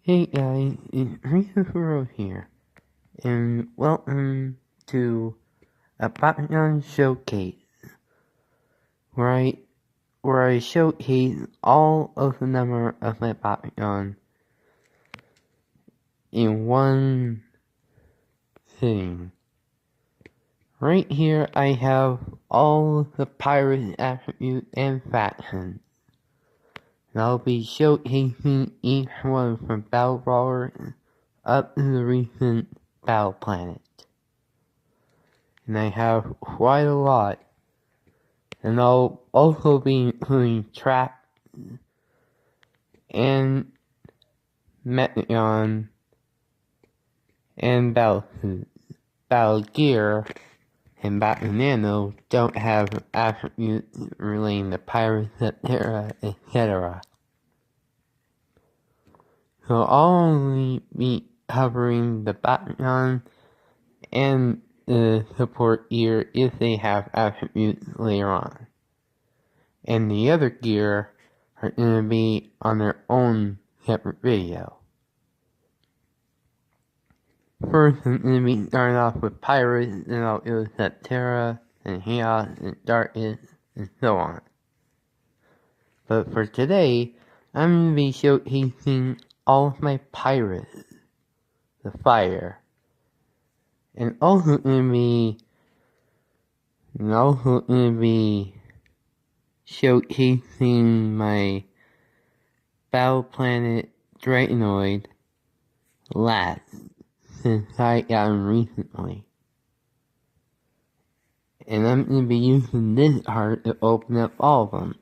Hey guys, it's Christopher here, and welcome to a Bakugan showcase, where I showcase all of the number of my Bakugan in one thing. Right here I have all the Pyrus attributes and factions, and I'll be showcasing each one from Battle Brawler up to the recent Battle Planet. And I have quite a lot, and I'll also be including traps and Mechagon and battle suits. Battle gear and Bakunano don't have attributes relating to Pyrus, etc. So I'll only be covering the Bakugan and the support gear if they have attributes later on. And the other gear are going to be on their own separate video. First I'm going to be starting off with Pyrus, then I'll go to Tigrerra, and Haos, and Darkness, and so on. But for today, I'm going to be showcasing all of my Pyrus, the fire. And also going to be showcasing my Battle Planet Dragonoid last, since I got him recently. And I'm going to be using this card to open up all of them,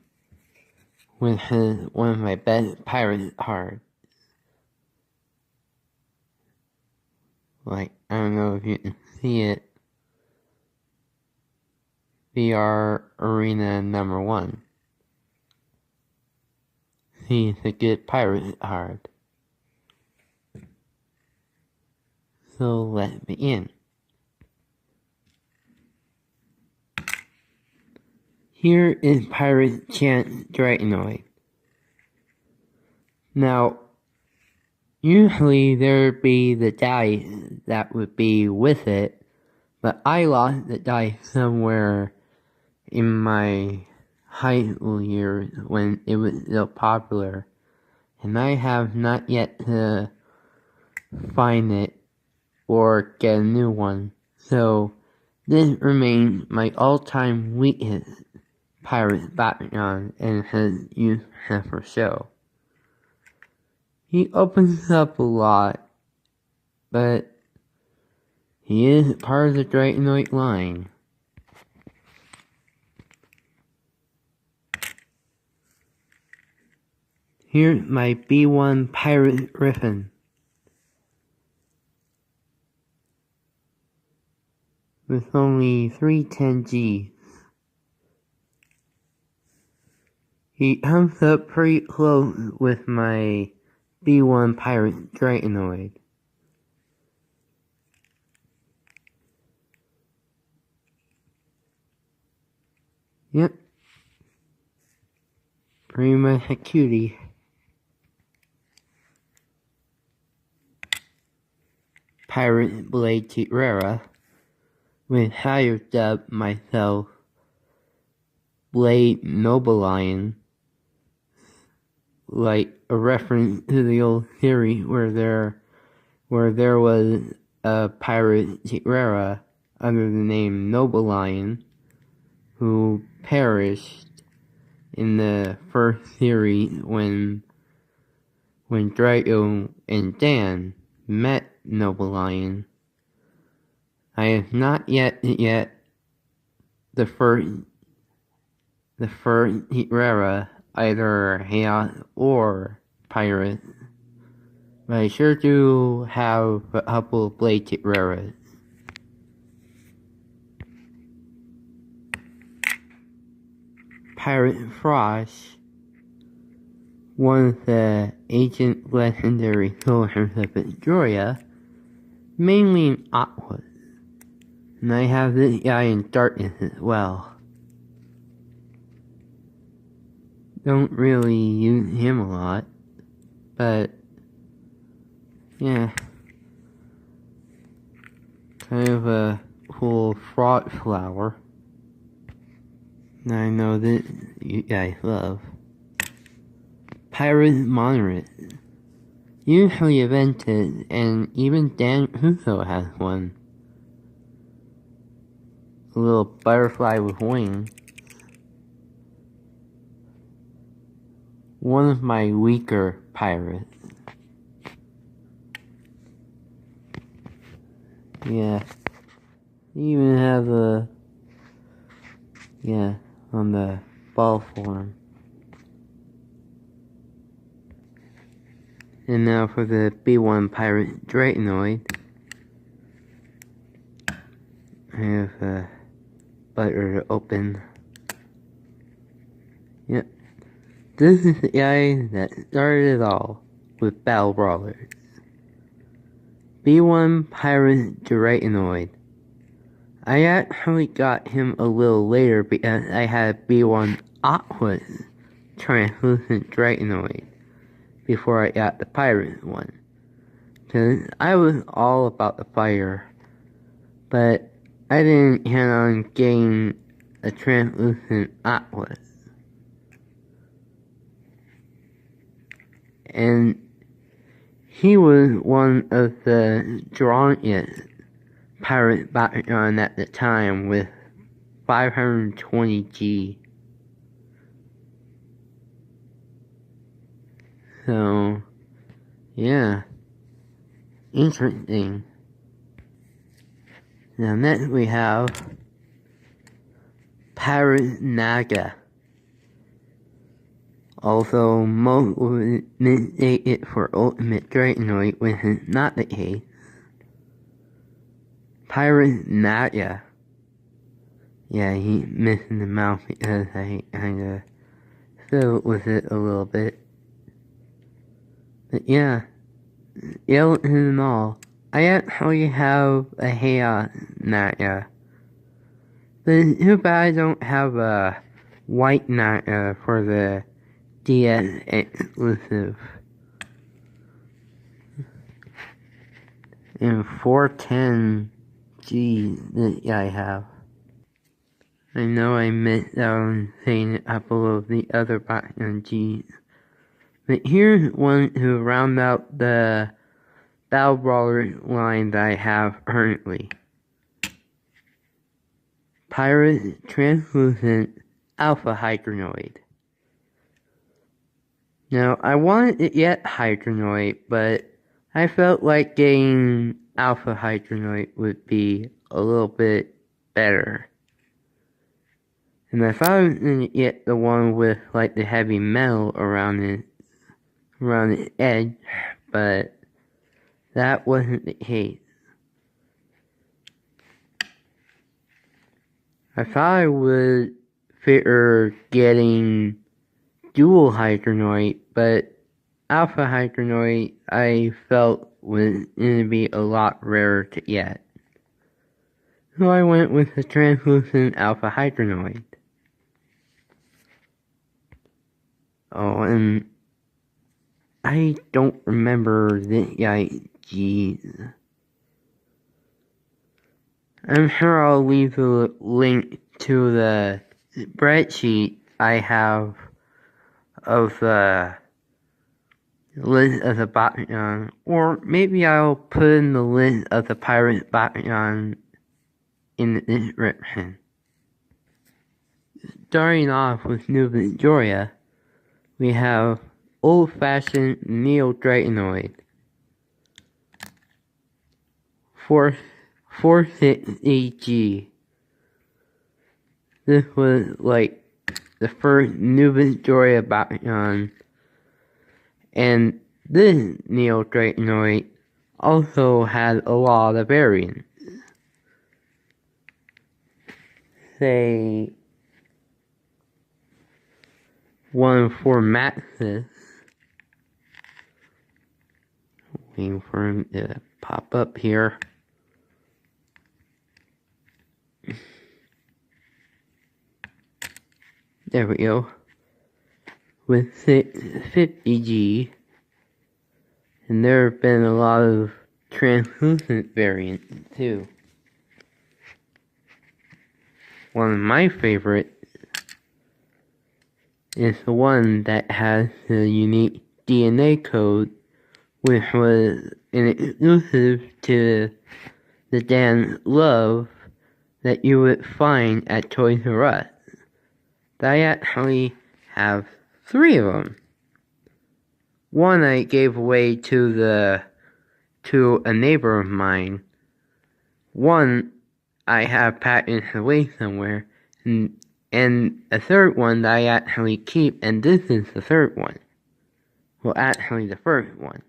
which is one of my best pirate cards. Like, I don't know if you can see it. VR Arena number 1. See, it's a good pirate card. So let's begin. Here is Pirate Chance Dragonoid. Now, usually there'd be the dice that would be with it, but I lost the dice somewhere in my high school years when it was so popular, and I have not yet to find it or get a new one, so this remains my all-time weakest Pyrus Bakugan and his use for show. He opens up a lot, but he is part of the Dragonoid line. Here's my B1 Pirate Griffin. With only 310G. He comes up pretty close with my B1 Pirate Dragonoid. Yep. Pretty much a cutie. Pirate Blade Tigrerra, with higher dubbed myself Blade Nobelion, like a reference to the old series where there was a pirate Tigrerra under the name Nobelion who perished in the first series when Dragaon and Dan met Nobelion. I have not yet the first Tigrerra, either Haos or Pyrus, but I sure do have a couple of Blade Tigrerras. Pirate Frost, one of the ancient legendary soldiers of Victoria, mainly in Aquas, and I have this guy in Darkness as well. Don't really use him a lot, but yeah, kind of a cool frog flower that I know that you guys love. Pyrus Bakugan. Usually invented, and even Dan Huso has one. A little butterfly with wings. One of my weaker pirates. Yeah. You even have a... yeah, on the ball form. And now for the B1 Pirate Dragonoid. I have a butter to open. Yep. This is the guy that started it all with Battle Brawlers. B1 Pyrus Dragonoid. I actually got him a little later because I had B1 Aqua's Translucent Dragonoid before I got the Pyrus one. Because I was all about the fire, but I didn't count on getting a Translucent Aqua. And he was one of the strongest Pyrus Bakugan at the time with 520G. So, yeah. Interesting. Now next we have Pyrus Naga. Also, most would mistake it for Ultimate Dragonoid, which is not the case. Pyrus Naga. Yeah, he's missing the mouth because I kinda fiddled with it a little bit. But yeah, skeleton and all. I actually have a Haos Naga. But it's too bad I don't have a white Naga for the DS exclusive. And 410G that I have. I know I missed out on saying a couple of the other Bakugan G's. But here's one to round out the Battle Brawler line that I have currently. Pyrus Translucent Alpha Hygronoid. Now, I wanted to get Hygronoid, but I felt like getting Alpha Hygronoid would be a little bit better. And I thought I was going to get the one with like the heavy metal around its edge, but that wasn't the case. I thought I would figure getting dual Hygronoid, but Alpha Hygronoid I felt was going to be a lot rarer to get. So I went with the Translucent Alpha Hygronoid. Oh, and I don't remember this guy. Jeez. I'm sure I'll leave a link to the spreadsheet I have of the list of the Bakugan, or maybe I'll put in the list of the Pyrus Bakugan in the description. Starting off with New Victoria, we have Old-Fashioned Neo Dragonoid. 460G. This was like the first New Victoria Bakugan, and this Neo Dragonoid also had a lot of variants. Say one for Maxis. Waiting for him to pop up here. There we go. With 650G. And there have been a lot of translucent variants too. One of my favorites is the one that has the unique DNA code, which was an exclusive to the Dan Love that you would find at Toys R Us. I actually have 3 of them. One I gave away to a neighbor of mine. One I have packaged away somewhere, and a third one that I actually keep, and this is the third one. Well, actually the first one.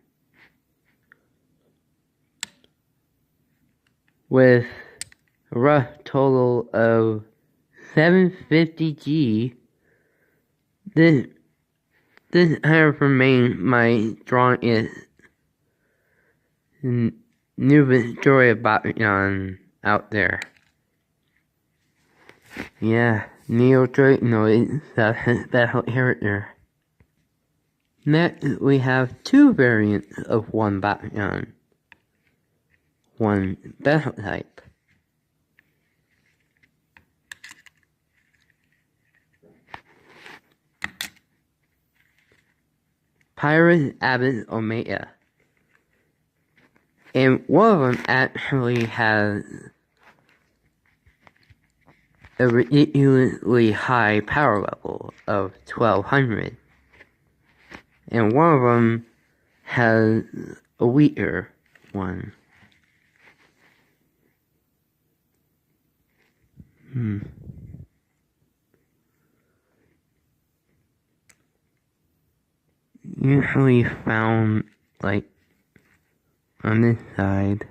With a rough total of 750G, this has remained my strongest new Victoria Bakugan out there. Yeah, Neo Dragonoid, that's his special character. Next, we have 2 variants of one Bakugan. One battle type. Pyrus Abis Omega. And one of them actually has a ridiculously high power level of 1200. And one of them has a weaker one. Usually found, like, on this side.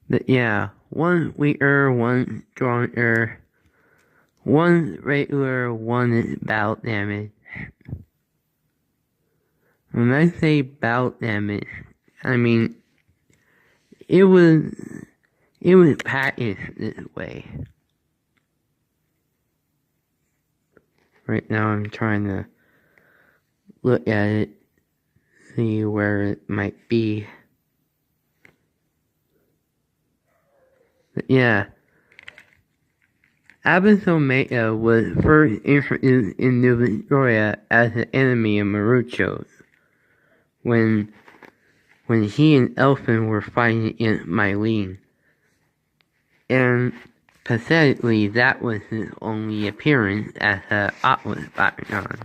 But yeah, one weaker, one stronger, one regular, one is bout damage. When I say bout damage, I mean it was packaged this way. Right now I'm trying to look at it, see where it might be. But yeah, Abis Omega was first introduced in New Victoria as an enemy of Marucho's when he and Elfin were fighting against Mylene. And pathetically, that was his only appearance as an Atlas Bakugan.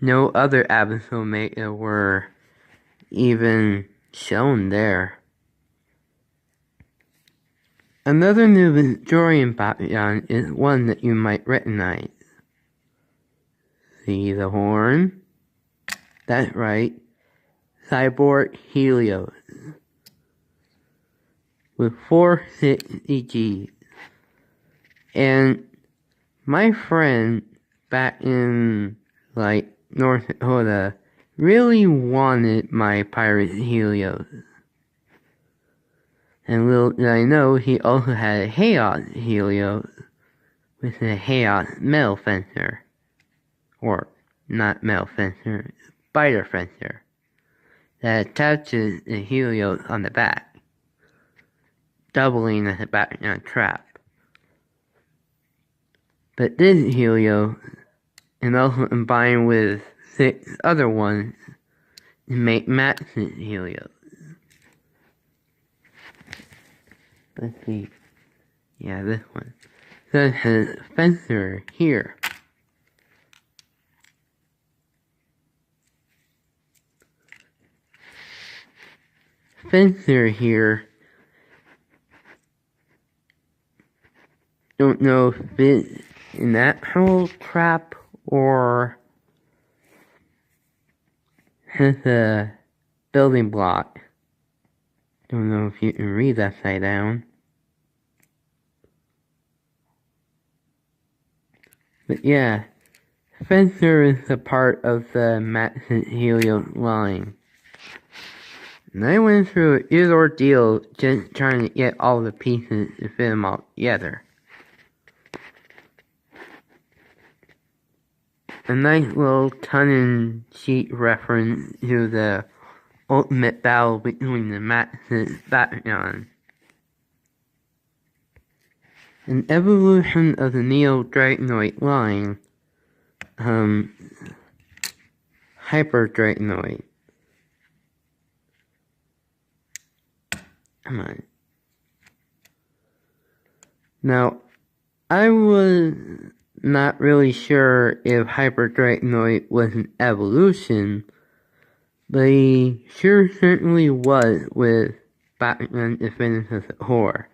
No other Abis Omega were even shown there. Another new Victorian Bakugan is one that you might recognize. See the horn? That's right. Cyborg Helios. With 460G. And my friend back in, like, North Dakota really wanted my Pyrus Helios. And little did I know, he also had a Haos Helios with a Haos metal fencer. Or, not metal fencer, spider fencer. That attaches the Helios on the back, doubling as a background trap. But this Helios, and also combined with 6 other ones, to make Max's Helios. Let's see. Yeah, this one. So it has a fencer here. Fencer here. Don't know if it's an actual trap or has a building block. Don't know if you can read upside down. But yeah, Fencer is a part of the Maxis Helio line. And I went through a huge ordeal just trying to get all the pieces to fit them all together. A nice little tongue-in-cheek reference to the ultimate battle between the Maxis Battalix. An evolution of the Neo Dragonoid line, Hyper Dragonoid. Come on. Now, I was not really sure if Hyper Dragonoid was an evolution, but he sure certainly was with Bakugan Definitive Horror.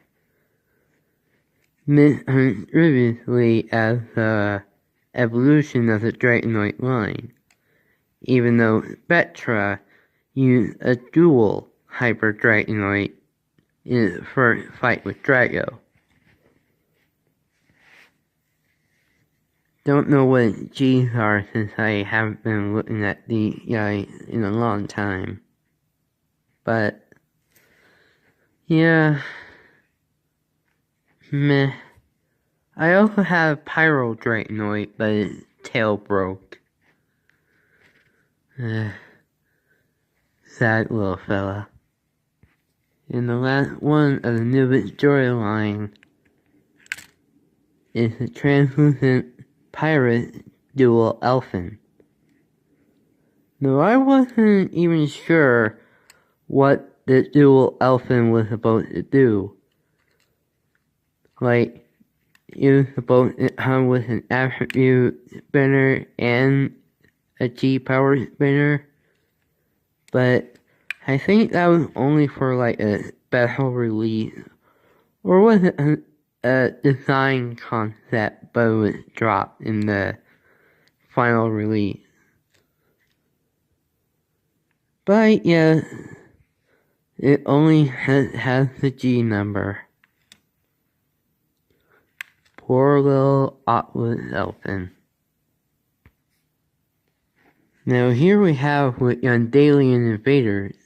Mentioned previously as an evolution of the Dragonoid line, even though Spectra used a dual Hyper Dragonoid in its first fight with Dragaon. Don't know what G's are since I haven't been looking at these guys in a long time. But, yeah, meh. I also have Pyro Dragonoid, but its tail broke. Sad little fella. And the last one of the new storyline is the translucent Pyrus dual Elfin. Now I wasn't even sure what the dual Elfin was supposed to do. Like, it was supposed to come with an attribute spinner and a G-power spinner, but I think that was only for like a special release, or was it a design concept but it was dropped in the final release. But yeah, it only has the G number. Poor little Atlas Elfin. Now here we have with Taylean Invaders,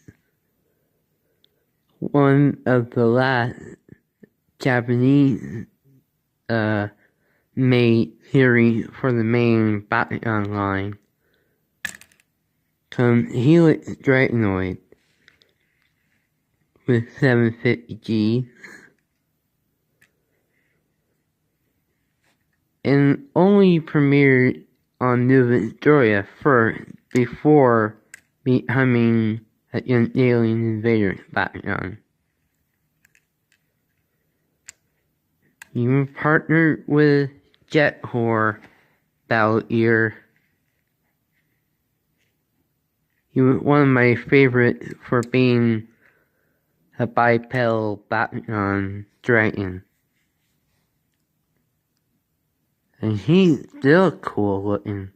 one of the last Japanese made series for the main Bakugan line. Comes Helix Dragonoid with 750G. And only premiered on New Victoria first before becoming a Alien Invaders Bakugan. He was partnered with Jet Whore Battalix. He was one of my favorites for being a bipedal Bakugan dragon. And he's still cool looking.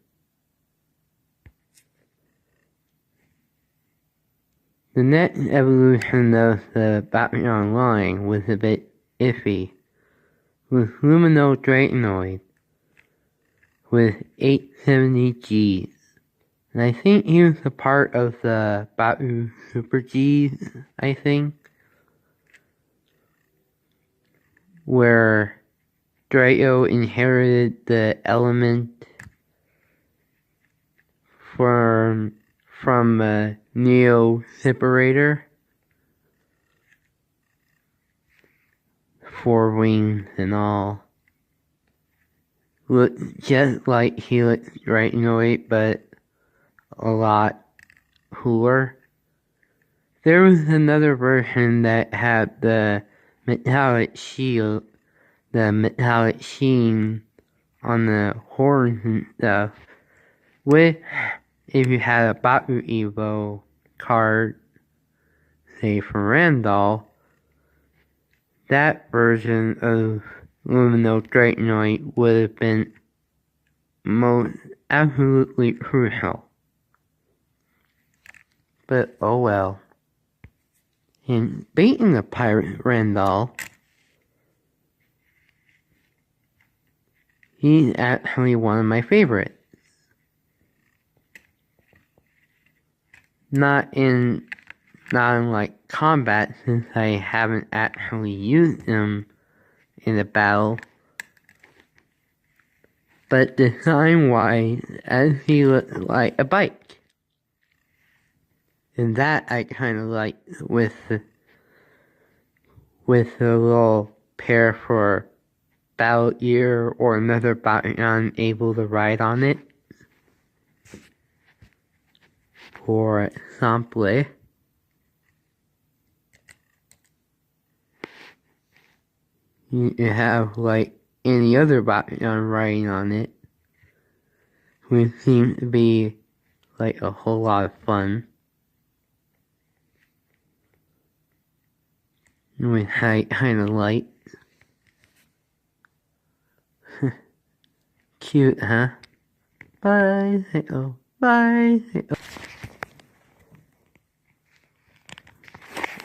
The next evolution of the Bakugan line was a bit iffy, with Lumino Dragonoid with 870Gs. And I think he was a part of the Baku Super Gs, I think, where Dragaon inherited the element from a Neo separator. 4 wings and all. Look just like Helix Dragonoid, but a lot cooler. There was another version that had the metallic shield, the metallic sheen on the horns and stuff, which, if you had a BakuEvo card, say for Ramdol, that version of Lumino Dragonoid would have been most absolutely crucial. But oh well. And beating the pirate Ramdol, he's actually one of my favorites. Not in like combat, since I haven't actually used them in a battle. But design-wise, as he looks like a bike. And that I kind of like with a little pair for battle gear or another Bakugan able to ride on it. For example, you have like any other Bakugan riding on it, which seems to be like a whole lot of fun. Which I kind of like. Cute, huh? Bye, oh, bye, oh.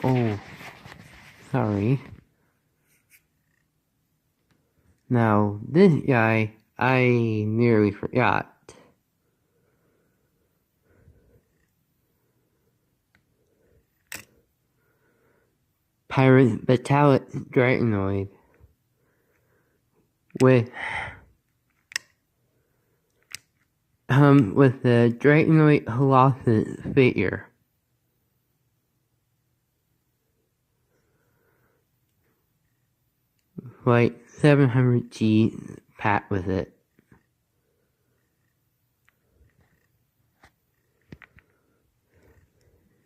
Oh, sorry. Now, this guy, I nearly forgot. Pyrus Dragonoid. With the Dragonoid Colossus figure. Like 700G packed with it.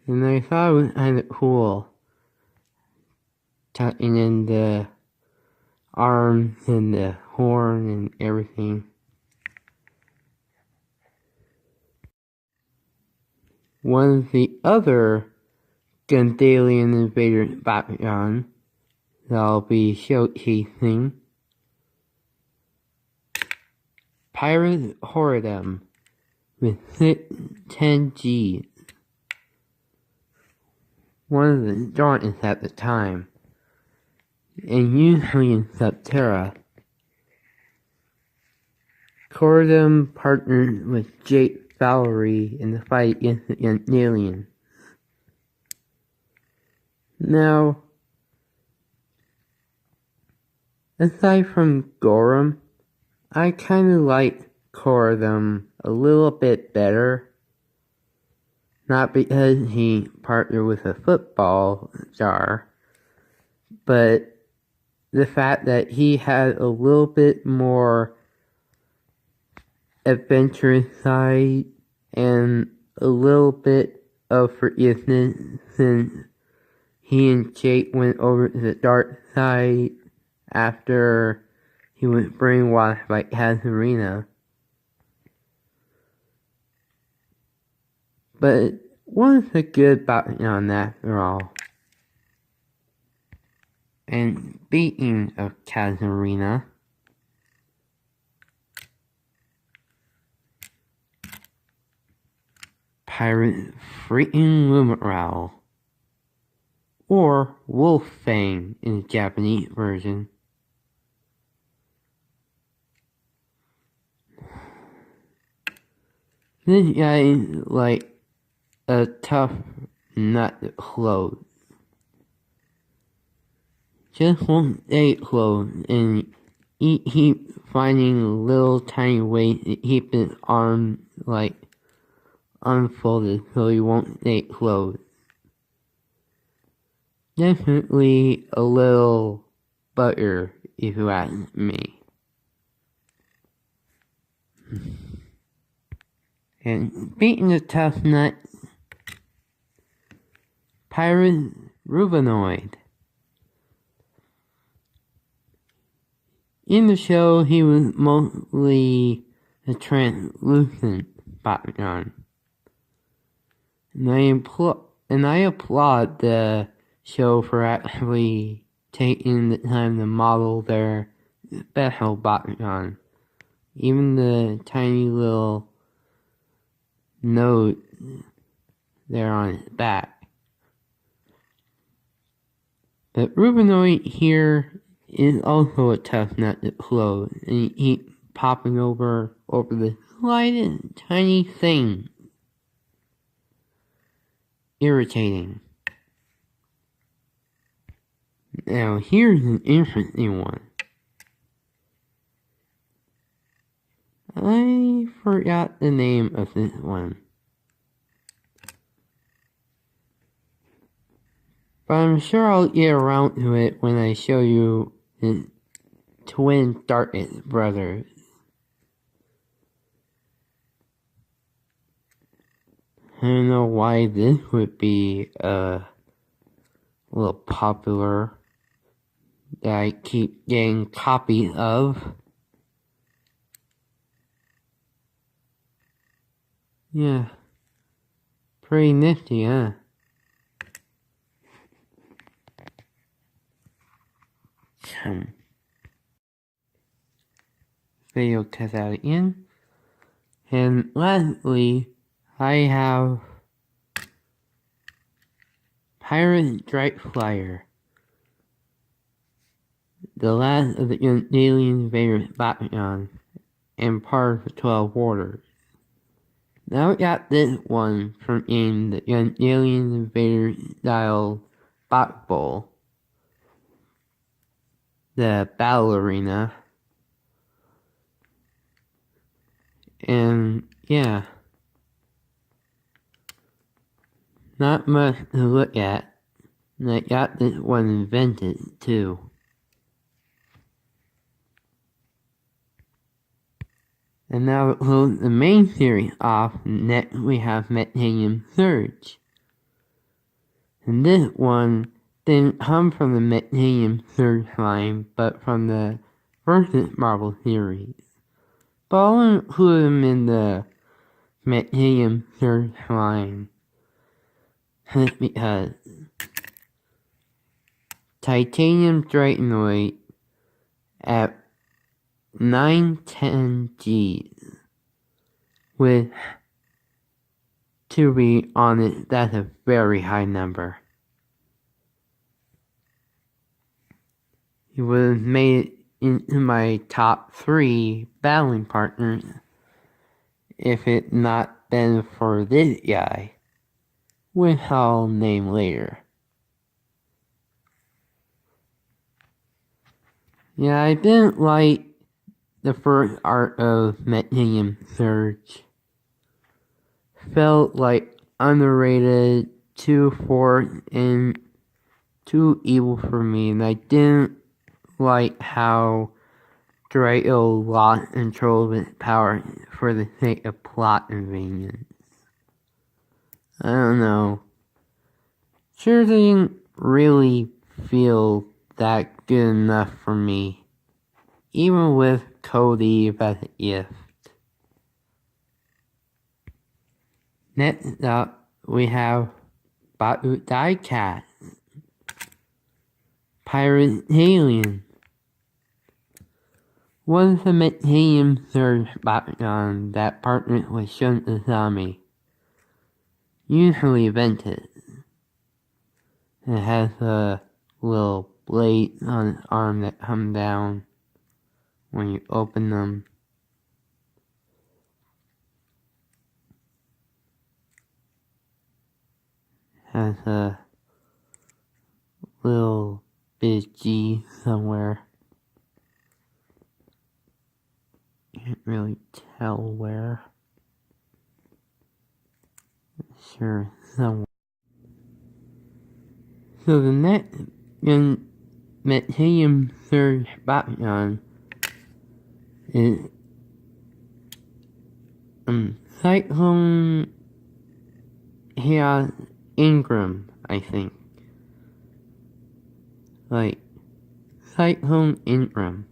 And I thought it was kind of cool. Tucking in the arms and the horn and everything. One of the other Taylean Invader Bakugan that I'll be showcasing, Pyrus Bakugan with 10G. One of the strongest at the time, and usually in Subterra. Bakugan partnered with Jake Valerie in the fight against the Taylean. Now, aside from Gorum, I kinda like Bakugan a little bit better. Not because he partnered with a football star, but the fact that he had a little bit more adventurous side and a little bit of forgiveness since he and Jake went over to the dark side after he was brainwashed by Katarina. But what is a good Bakugan after all? And speaking of Katarina, Pyrus freaking Lumagrowl, or Wolf Fang in the Japanese version. This guy is like a tough nut to close. Just won't stay closed, and he keeps finding little tiny ways to keep his arm like unfolded so he won't stay closed. Definitely a little butter, if you ask me. And speaking of tough nuts, Pyrus Rubanoid. In the show, he was mostly a translucent Bakugan. And I applaud the show for actually taking the time to model their special Bakugan. Even the tiny little note there on its back. But Rubanoid here is also a tough nut to close, and he keeps popping over the slightest tiny thing. irritating. Now here's an interesting one. I forgot the name of this one. But I'm sure I'll get around to it when I show you his twin Darkness brothers. I don't know why this would be a little popular that I keep getting copies of. Yeah, pretty nifty, huh? Video test out again. And lastly, I have Pyrus Strikeflier, the last of the Taylean Pyrus Bakugan, and part of the 12 Warders. Now we got this one from in the Taylean Invader style Baku Bowl, the battle arena. And yeah, not much to look at. And I got this one invented too. And now to close the main series off, next we have Metanium Surge. And this one didn't come from the Metanium Surge line, but from the Versus Marvel series. But I'll include them in the Metanium Surge line. Just because Titanium Dragonoid at 910 Gs with 2B on it, that's a very high number. He would have made it into my top 3 battling partners if it not been for this guy, which I'll name later. Yeah, I didn't like the first art of Metanium Surge. Felt like underrated, too forced, and too evil for me, and I didn't like how Dragaon lost control of its power for the sake of plot convenience. I don't know. Sure didn't really feel that good enough for me, even with Cody as a gift. Next up, we have BakuTatix, Pyrus Taylean. Was a Metanium Surge Bakugan that partnered with Shun Asami, usually vented. It has a little blade on its arm that come down when you open them. Has a little bit of G somewhere. Can't really tell where. Sure, somewhere. So the next Metanium Surge Bakugan is Cyclone Haos Ingram, I think. Like Cyclone Ingram.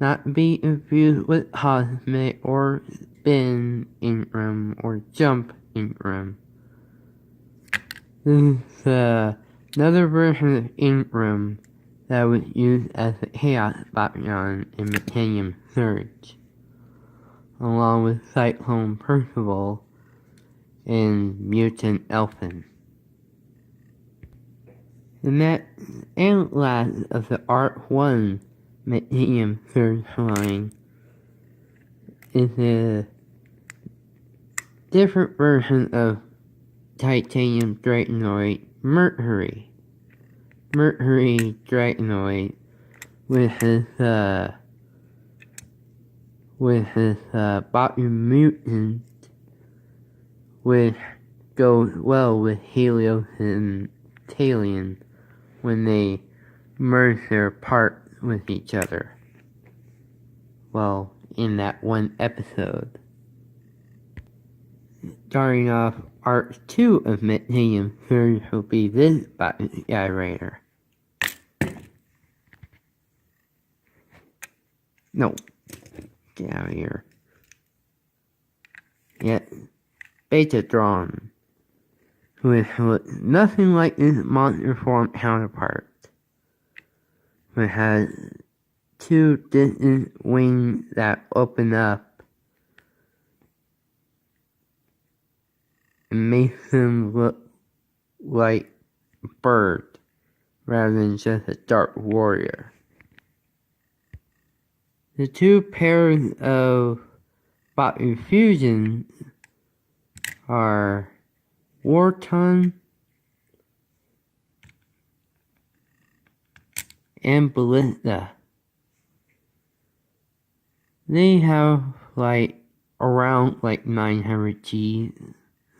Not be confused with Cosmic or Spin Ingram or Jump Ingram. This is another version of Ingram that was used as a Chaos Bakugan in Metanium Surge, along with Cyclone Percival and Mutant Elfin. The next and last of the Art 1 Metanium Surge line is a different version of Titanium Dragonoid Mercury. Mercury Dragonoid with his BakuMutant would go well with Helix and Taylean when they merge their parts with each other. Well, in that one episode. Starting off Arc 2 of Titanium Surge will be this guy right here. No. Get out of here. Yet, Betadron, who is nothing like his monster form counterpart, but has two distant wings that open up and makes him look like a bird rather than just a dark warrior. The two pairs of BakuFusion are Worton and Balista. They have around 900 G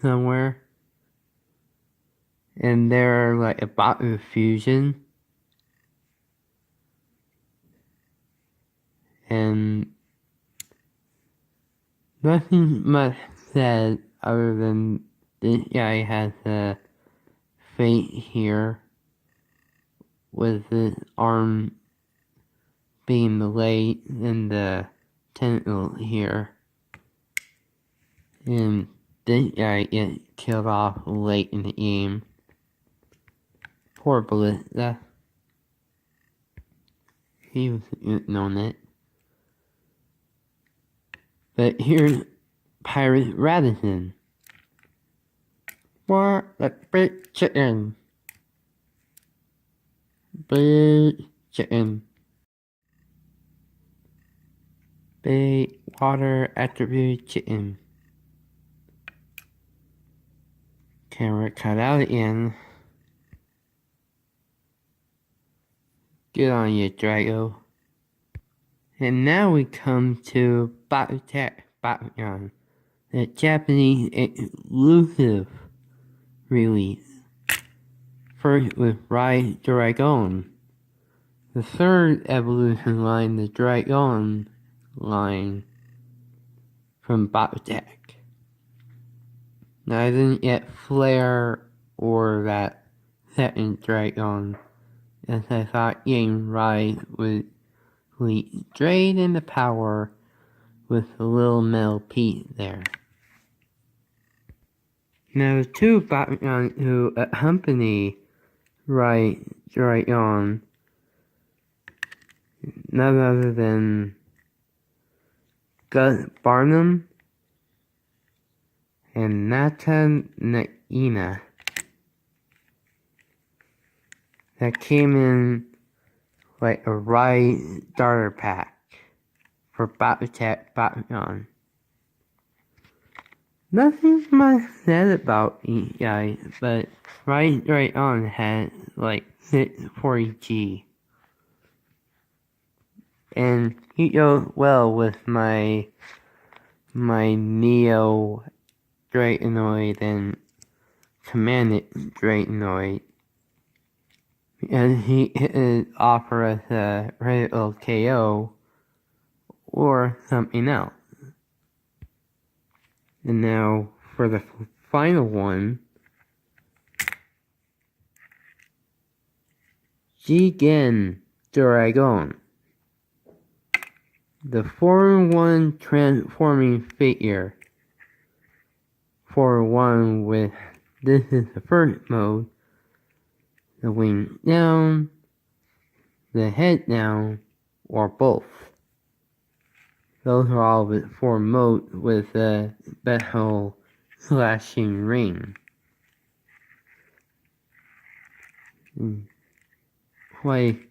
somewhere. And they're like a BakuFusion. And nothing much said other than this guy has a fate here with his arm being delayed and the tentacle here. And this guy gets killed off late in the game. Poor Balista. He was on it. But here's Pyrus Radizen. What a big chicken. Big chicken. Big water attribute chicken. Camera cut out again. Good on you, Drago. And now we come to BakuTech Bakugan, the Japanese exclusive release. First with Dragaon, the third evolution line, the Dragaon line from BakuTech. Now I didn't get Flare or that second Dragaon, as I thought getting Rise would drain the power with a little metal piece there. Now the two Bakugan who accompany Dragaon, none other than Gus Barnum and Nata Naina, that came in like a Rise starter pack for BakuTech Bakugan. Nothing much said about these guys, but Rise Dragaon had 640G. And he goes well with my Neo Dragonoid and Commandix Dragonoid. And he could offer us a critical KO or something else. And now for the final one, Jigen Dragaon, the 4-in-1 transforming figure. 4-in-1 with, this is the first mode, the wing down, the head down, or both. Those are all of the 4 modes with a special slashing ring. Quite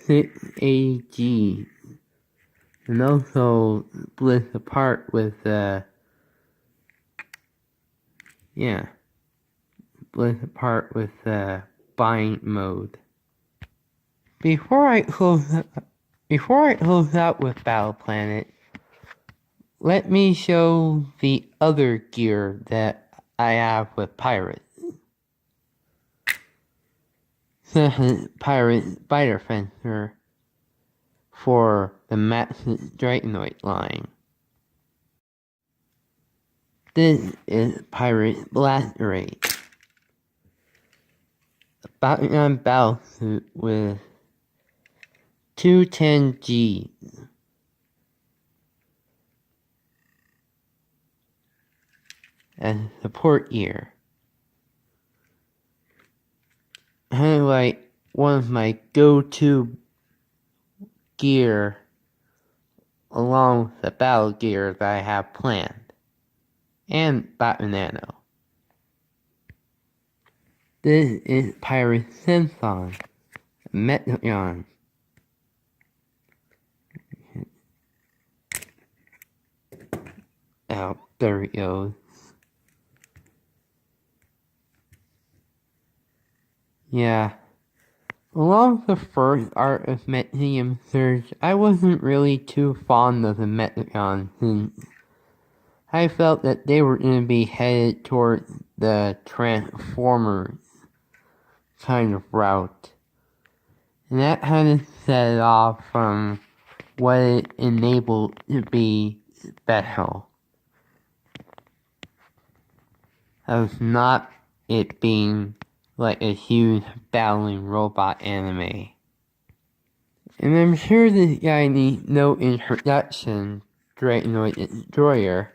680G. And also split apart with split apart with the bind mode. Before I close out with Battle Planet, let me show the other gear that I have with Pyrus. This is Pyrus Spider Fencer for the Helix Dragonoid line. This is Pyrus Blasterate, a Bakugan battlesuit with 210G. As a support gear. Kind of like one of my go-to gear along with the battle gear that I have planned. And Bakunano. This is Pyrus Synthon, Metron. Oh, there it goes. Yeah. Along the first art of Metrium Surge, I wasn't really too fond of the Metron since I felt that they were going to be headed towards the Transformers kind of route. And that kind of set it off from what it enabled to be special. That was not it being like a huge battling robot anime. And I'm sure this guy needs no introduction, Dragonoid Destroyer,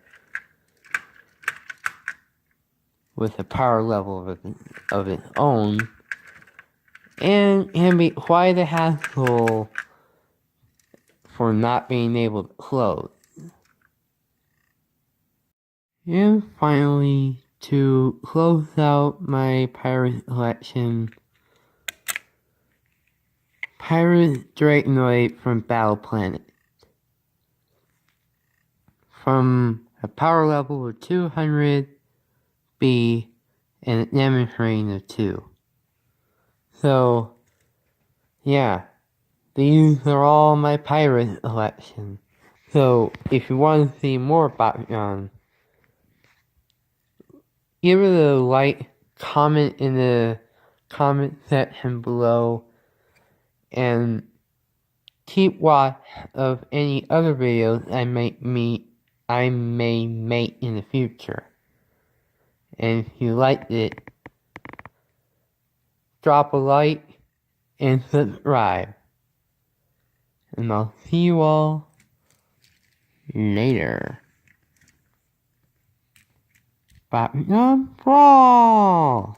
with a power level of its own, and can be quite a hassle for not being able to close. And finally, to close out my Pyrus collection, Pyrus Dragonoid from Battle Planet. From a power level of 200B and a damage rating of 2. So, yeah, these are all my Pyrus collection. So, if you want to see more Bakugan, give it a like, comment in the comment section below, and keep watch of any other videos I may make in the future. And if you liked it, drop a like and subscribe. And I'll see you all later. Bakugan Brawl!